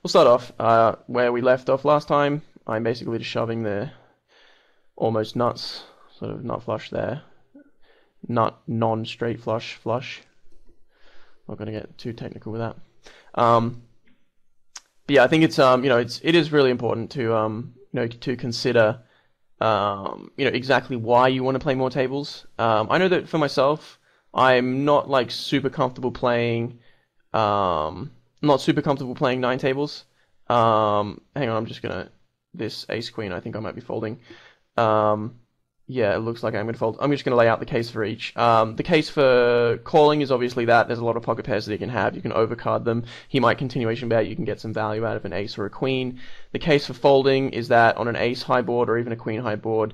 we'll start off where we left off last time. I'm basically just shoving the almost nuts, sort of nut flush there. Nut non-straight flush. Not going to get too technical with that. But yeah, I think it's it is really important to to consider exactly why you want to play more tables. I know that for myself, I'm not like super comfortable playing not super comfortable playing 9 tables. Hang on, I'm just gonna this ace queen. I think I might be folding. Yeah, it looks like I'm gonna fold. I'm just gonna lay out the case for each. The case for calling is obviously that there's a lot of pocket pairs that he can have. You can overcard them. He might continuation bet. You can get some value out of an ace or a queen. The case for folding is that on an ace high board or even a queen high board,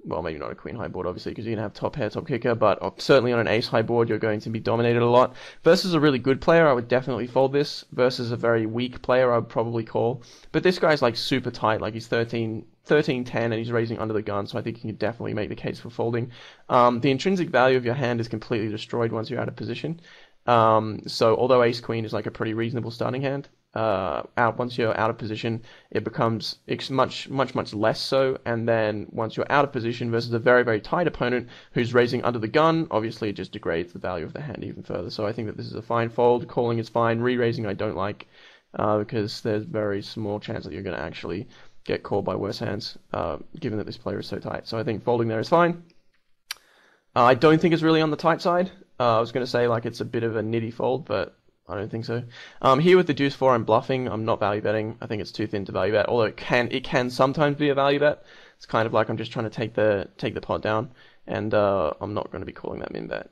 well, maybe not a queen high board, obviously, because you're going to have top pair, top kicker, but certainly on an ace high board, you're going to be dominated a lot. Versus a really good player, I would definitely fold this. Versus a very weak player, I would probably call. But this guy's like super tight, like he's 13-10, and he's raising under the gun, so I think you can definitely make the case for folding. The intrinsic value of your hand is completely destroyed once you're out of position. So although ace queen is like a pretty reasonable starting hand, once you're out of position, it becomes much less so. And then once you're out of position versus a very, very tight opponent who's raising under the gun, obviously it just degrades the value of the hand even further. So I think that this is a fine fold. Calling is fine. Re-raising I don't like, because there's very small chance that you're going to actually get called by worse hands, given that this player is so tight. So I think folding there is fine. I don't think it's really on the tight side. I was going to say like it's a bit of a nitty fold, but I don't think so. Here with the deuce 4, I'm bluffing. I'm not value betting. I think it's too thin to value bet. Although it can sometimes be a value bet. It's kind of like I'm just trying to take the pot down, and I'm not going to be calling that min bet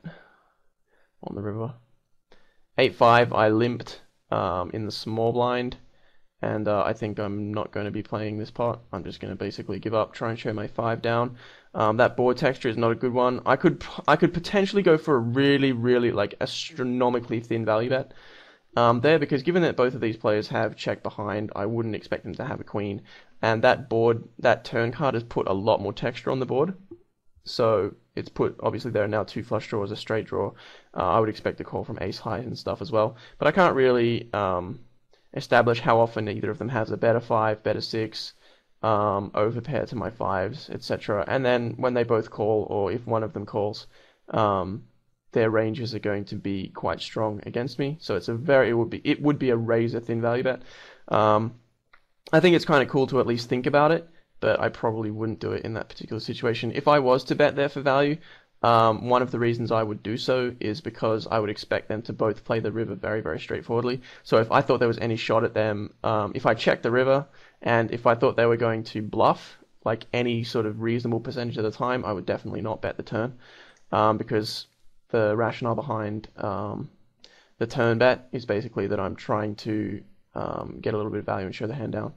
on the river. 8-5. I limped in the small blind, and I think I'm not going to be playing this pot. I'm just going to basically give up, try and show my 5 down. That board texture is not a good one. I could potentially go for a really like astronomically thin value bet there, because given that both of these players have check behind, I wouldn't expect them to have a queen, and that turn card has put a lot more texture on the board. So it's put, obviously there are now 2 flush draws, a straight draw. I would expect a call from ace high and stuff as well, but I can't really establish how often either of them has a better 5, better 6, overpair to my 5s, etc. And then when they both call, or if one of them calls, their ranges are going to be quite strong against me. So it's it would be a razor thin value bet. I think it's kind of cool to at least think about it, but I probably wouldn't do it in that particular situation. If I was to bet there for value, one of the reasons I would do so is because I would expect them to both play the river very, very straightforwardly. So if I thought there was any shot at them, if I checked the river, and if I thought they were going to bluff, like any sort of reasonable percentage of the time, I would definitely not bet the turn, because the rationale behind the turn bet is basically that I'm trying to get a little bit of value and show the hand down.